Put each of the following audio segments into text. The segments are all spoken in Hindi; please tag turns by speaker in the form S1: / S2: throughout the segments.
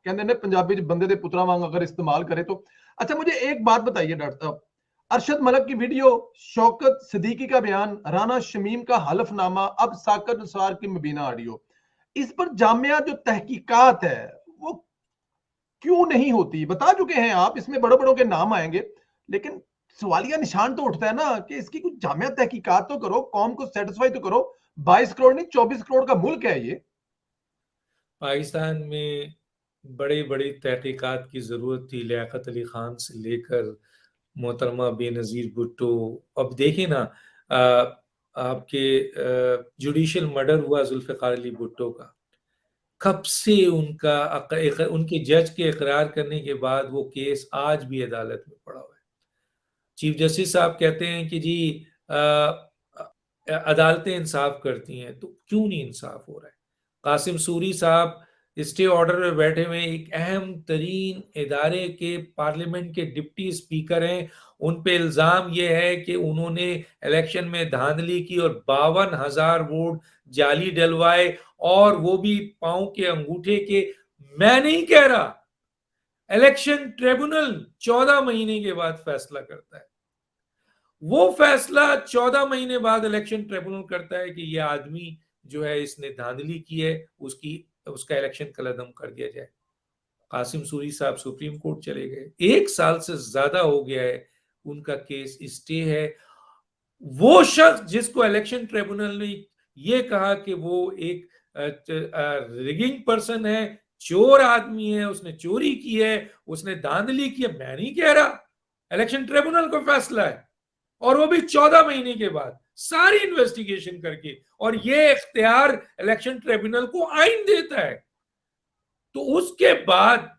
S1: कहते ने पंजाबी च बंदे दे पुत्रा वांग अगर इस्तेमाल करे तो। अच्छा मुझे एक बात बताइए डॉक्टर साहब, अरशद मलिक की वीडियो, शौकत सिद्दीकी का बयान, राना शमीम का हलफनामा, अब साकिर निसार की मुबीना ऑडियो, इस पर जामिया जो तहकीकात है वो क्यों नहीं होती? बता चुके हैं आप, इसमें बड़े बड़ों के नाम आएंगे, लेकिन सवालिया निशान तो उठता है ना कि इसकी कुछ जामिया तहकीकात तो करो, कौम को सेटिस्फाई तो करो। 22 करोड़ नहीं 24 करोड़ का मुल्क है ये।
S2: पाकिस्तान में बड़ी बड़ी तहकीकात की ज़रूरत थी, लियाकत अली खान से लेकर मोहतरमा बेनज़ीर भुट्टो। अब देखिए ना, आपके जुडिशल मर्डर हुआ जुल्फ़िकार अली भुट्टो का, कब से उनके जज के इकरार करने के बाद वो केस आज भी अदालत में पड़ा हुआ है। चीफ जस्टिस साहब कहते हैं कि जी अदालतें इंसाफ करती हैं, तो क्यों नहीं इंसाफ हो रहा है? कासिम सूरी साहब स्टे ऑर्डर में बैठे हुए एक अहम तरीन इदारे के पार्लियामेंट के डिप्टी स्पीकर हैं। उन पे इल्जाम ये है कि उन्होंने इलेक्शन में धांधली की और 52,000 वोट जाली डलवाए, और वो भी पांव के अंगूठे के। मैं नहीं कह रहा, इलेक्शन ट्रिब्यूनल 14 महीने के बाद फैसला करता है। वो फैसला 14 महीने बाद इलेक्शन ट्रिब्यूनल करता है कि ये आदमी जो है इसने धांधली की है, उसका इलेक्शन कलअदम कर दिया जाए। कासिम सूरी साहब सुप्रीम कोर्ट चले गए, 1 साल से ज्यादा हो गया है, उनका केस स्टे है। वो शख्स जिसको इलेक्शन ट्रिब्यूनल ने ये कहा कि वो एक रिगिंग पर्सन है, चोर आदमी है, उसने चोरी की है, उसने धांधली की है, मैं नहीं कह रहा, इलेक्शन ट्रिब्यूनल का फैसला है, और वो भी 14 महीने के बाद सारी इन्वेस्टिगेशन करके। और ये इख्तियार इलेक्शन ट्रिब्यूनल को आइन देता है। तो उसके बाद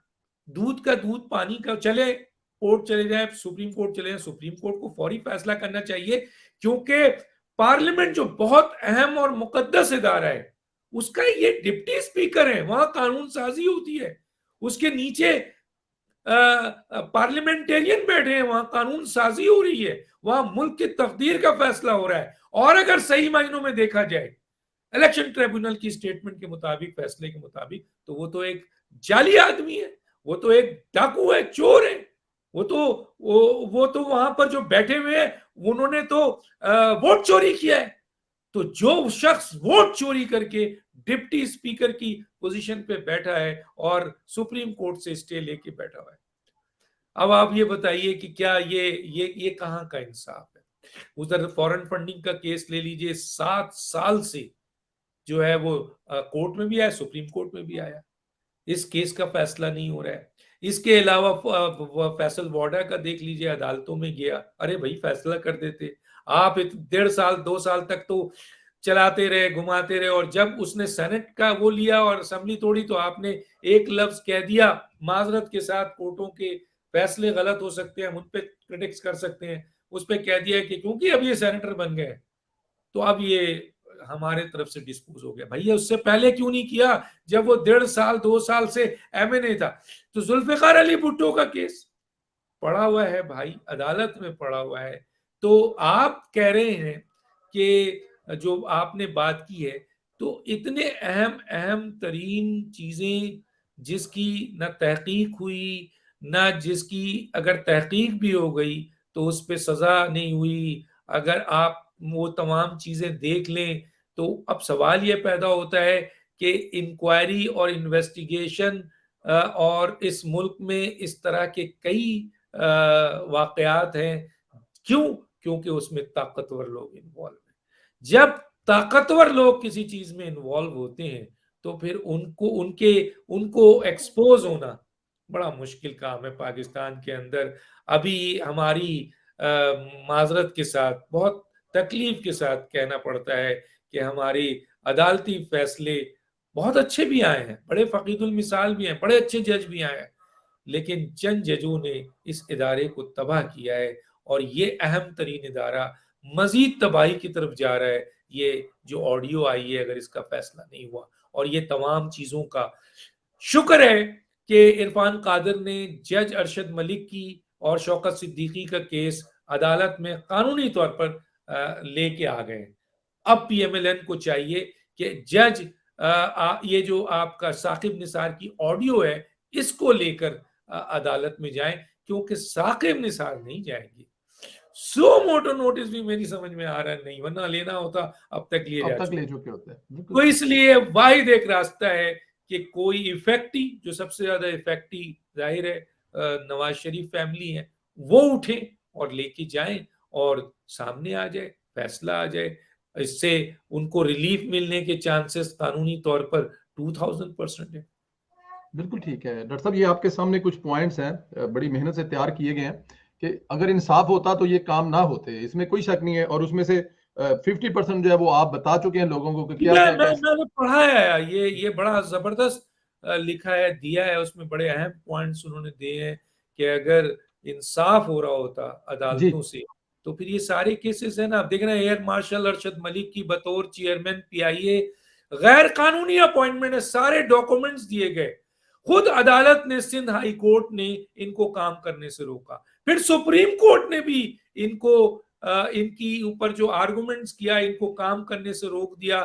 S2: दूध का दूध पानी का चले, कोर्ट चले जाए, सुप्रीम कोर्ट चले जाए, सुप्रीम कोर्ट को फौरी फैसला करना चाहिए, क्योंकि पार्लियामेंट जो बहुत अहम और मुकद्दस इदारा है, उसका ये डिप्टी स्पीकर है, वहां कानून साजी होती है, उसके नीचे पार्लियामेंटेरियन बैठे हैं, वहां कानून साजी हो रही है, वहां मुल्क की तकदीर का फैसला हो रहा है। और अगर सही मायनों में देखा जाए इलेक्शन ट्रिब्यूनल की स्टेटमेंट के मुताबिक, फैसले के मुताबिक, तो वो तो एक जाली आदमी है, वो तो एक डाकू है, चोर है। वो तो वहां पर जो बैठे हुए हैं, उन्होंने तो वोट चोरी किया है। तो जो शख्स वोट चोरी करके डिप्टी स्पीकर की पोजीशन पे बैठा है और सुप्रीम कोर्ट से स्टे लेके बैठा हुआ है, अब आप ये बताइए कि क्या ये कहां का इंसाफ है? उधर फॉरेन फंडिंग का केस ले लीजिए, 7 साल से जो है वो कोर्ट में भी आया, सुप्रीम कोर्ट में भी आया, इस केस का फैसला नहीं हो रहा है। इसके अलावा फैसल वाडा का देख लीजिए, अदालतों में गया, अरे भाई फैसला कर देते। आप 1.5 साल 2 साल तक तो चलाते रहे, घुमाते रहे, और जब उसने सेनेट का वो लिया और असेंबली तोड़ी, तो आपने एक लफ्ज कह दिया, माजरत के साथ, कोर्टों के फैसले गलत हो सकते हैं, हम उन पे क्रिटिक्स कर सकते हैं, उस पर कह दिया कि क्योंकि अब ये सेनेटर बन गए तो अब ये हमारे तरफ से डिस्पोज हो गया। भैया उससे पहले क्यों नहीं किया, जब वो 1.5 साल 2 साल से एमएनए था? तो जुल्फिकार अली भुट्टो का केस पड़ा हुआ है भाई, अदालत में पड़ा हुआ है। तो आप कह रहे हैं कि जो आपने बात की है, तो इतने अहम अहम तरीन चीजें जिसकी न तहकीक हुई, न जिसकी अगर तहकीक भी हो गई तो उस पर सजा नहीं हुई, अगर आप वो तमाम चीजें देख लें, तो अब सवाल ये पैदा होता है कि इंक्वायरी और इन्वेस्टिगेशन और इस मुल्क में इस तरह के कई वाकयात हैं, क्यों? क्योंकि उसमें ताकतवर लोग इन्वॉल्व हैं। जब ताकतवर लोग किसी चीज में इन्वॉल्व होते हैं, तो फिर उनको एक्सपोज होना बड़ा मुश्किल काम है। पाकिस्तान के अंदर अभी हमारी माजरत के साथ, बहुत तकलीफ के साथ कहना पड़ता है कि हमारी अदालती फैसले बहुत अच्छे भी आए हैं, बड़े फकीदुल मिसाल भी हैं, बड़े अच्छे जज भी आए हैं, लेकिन चंद जजों ने इस इदारे को तबाह किया है, और ये अहम तरीन इदारा मजीद तबाही की तरफ जा रहा है। ये जो ऑडियो आई है, अगर इसका फैसला नहीं हुआ, और ये तमाम चीजों का शुक्र है कि इरफान कादिर ने जज अरशद मलिक की और शौकत सिद्दीकी का केस अदालत में कानूनी तौर पर लेके आ गए। अब पीएमएलएन को चाहिए कि जज ये जो आपका साकिब निसार की ऑडियो है, इसको लेकर अदालत में जाएं, क्योंकि साकिब निसार नहीं जाएंगे। सो मोटो नोटिस भी मेरी समझ में आ रहा नहीं, वरना लेना होता अब तक लिए जा
S1: ले
S2: चुके।
S1: चुके होते हैं।
S2: तो इसलिए वाहिद एक रास्ता है कि कोई इफेक्टी, जो सबसे ज्यादा इफेक्टी जाहिर है नवाज शरीफ फैमिली है, वो उठे और लेके जाएं और सामने आ जाए, फैसला आ जाए। इससे उनको रिलीफ मिलने के चांसेस कानूनी तौर पर 2000% है।
S1: बिल्कुल ठीक है डॉक्टर साहब, ये आपके सामने कुछ पॉइंट्स हैं, बड़ी मेहनत से तैयार किए गए हैं कि अगर इंसाफ होता तो ये काम ना होते, इसमें कोई शक नहीं है। और उसमें से 50% जो है वो आप बता चुके हैं लोगों को कि क्या क्या
S2: मैंने पढ़ाया है, ये बड़ा जबरदस्त लिखा है, दिया है, उसमें बड़े अहम पॉइंट्स उन्होंने दिए हैं कि अगर इंसाफ हो रहा होता अदालतों से तो फिर ये सारे केसेस है ना। आप देख रहे हैं एयर मार्शल अरशद मलिक की बतौर चेयरमैन पीआईए गैर कानूनी अपॉइंटमेंट है, सारे डॉक्यूमेंट्स दिए गए, खुद अदालत ने, सिंध हाई कोर्ट ने इनको काम करने से रोका, फिर सुप्रीम कोर्ट ने भी इनको इनकी ऊपर जो आर्गुमेंट्स किया, इनको काम करने से रोक दिया।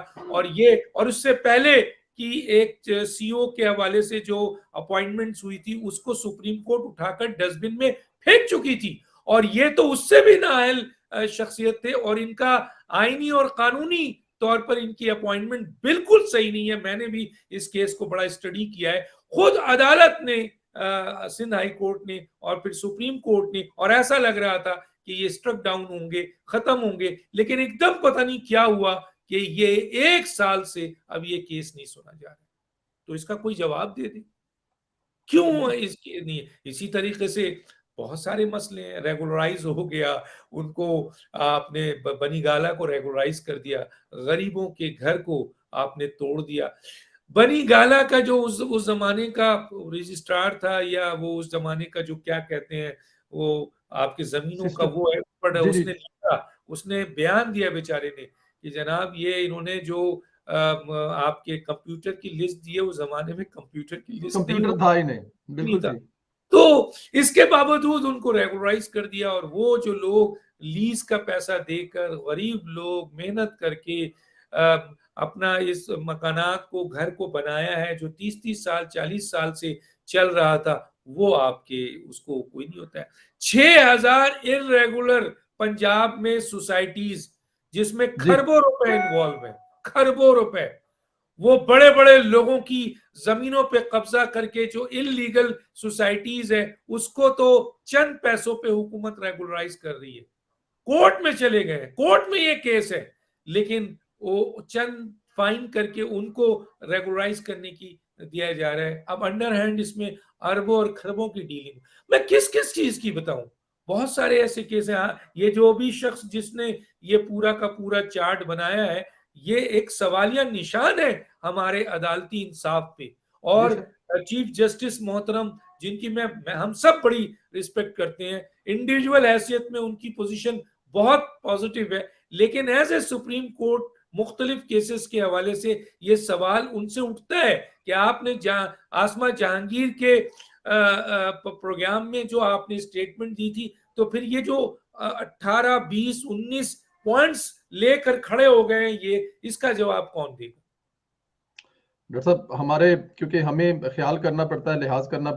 S2: और उससे पहले कि एक सीओ के हवाले से जो अपॉइंटमेंट्स हुई थी उसको सुप्रीम कोर्ट उठाकर डस्टबिन में फेंक चुकी थी, और ये तो उससे भी नाअहल शख्सियत थे, और इनका आईनी और कानूनी तौर पर इनकी अपॉइंटमेंट बिल्कुल सही नहीं है। मैंने भी इस केस को बड़ा स्टडी किया है, खुद अदालत ने, सिंध हाई कोर्ट ने और फिर सुप्रीम कोर्ट ने, और ऐसा लग रहा था कि ये स्ट्रक डाउन होंगे, खत्म होंगे, लेकिन एकदम पता नहीं क्या हुआ कि ये 1 साल से अब ये केस नहीं सुना जा रहा। तो इसका कोई जवाब दे दे, क्यों इसकी नहीं। इसी तरीके से बहुत सारे मसले हैं, रेगुलराइज हो गया, उनको आपने बनीगाला को रेगुलराइज कर दिया, गरीबों के घर को आपने तोड़ दिया। बनीगाला का जो उस जमाने का रजिस्ट्रार था, या वो उस जमाने का जो क्या कहते हैं, वो आपके जमीनों का वो है, उसने लिखा, उसने बयान दिया बेचारे ने कि जनाब ये इन्होंने जो आपके कंप्यूटर की लिस्ट दी है, उस जमाने में कंप्यूटर की लिस्ट
S1: कंप्यूटर था ही नहीं, बिल्कुल
S2: था, तो इसके बावजूद उनको रेगुलराइज कर दिया। और वो जो लोग लीज का पैसा देकर, गरीब लोग मेहनत करके अपना इस मकानात को, घर को बनाया है, जो 30-30 साल 40 साल से चल रहा था, वो आपके उसको कोई नहीं होता है। 6000 इरेगुलर पंजाब में सोसाइटीज, जिसमें खरबों रुपए इन्वॉल्व है, खरबों रुपए, वो बड़े बड़े लोगों की जमीनों पे कब्जा करके जो इलीगल सोसाइटीज है, उसको तो चंद पैसों पे हुकूमत रेगुलराइज कर रही है। कोर्ट में चले गए, कोर्ट में ये केस है, लेकिन वो चंद फाइन करके उनको रेगुलराइज करने की दिया जा रहा है। अब अंडरहैंड इसमें अरबों और खरबों की डीलिंग, मैं किस किस चीज की बताऊं, बहुत सारे ऐसे केस हैं। ये जो भी शख्स जिसने ये पूरा का पूरा चार्ट बनाया है, ये एक सवालिया निशान है हमारे अदालती इंसाफ पे। और चीफ जस्टिस मोहतरम, जिनकी मैं हम सब बड़ी रिस्पेक्ट करते हैं, इंडिविजुअल हैसियत में उनकी पोजीशन बहुत पॉजिटिव है, लेकिन एज ए सुप्रीम कोर्ट मुख्तलिफ केसेस के हवाले से ये सवाल उनसे उठता है कि आपने आसमा जहांगीर के प्रोग्राम में जो आपने स्टेटमेंट दी थी, तो फिर ये जो 18, 20, 19 पॉइंट्स लेकर खड़े हो गए, ये इसका जवाब कौन देगा?
S1: डॉक्टर साहब, हमारे क्योंकि हमें ख्याल करना पड़ता है, लिहाज करना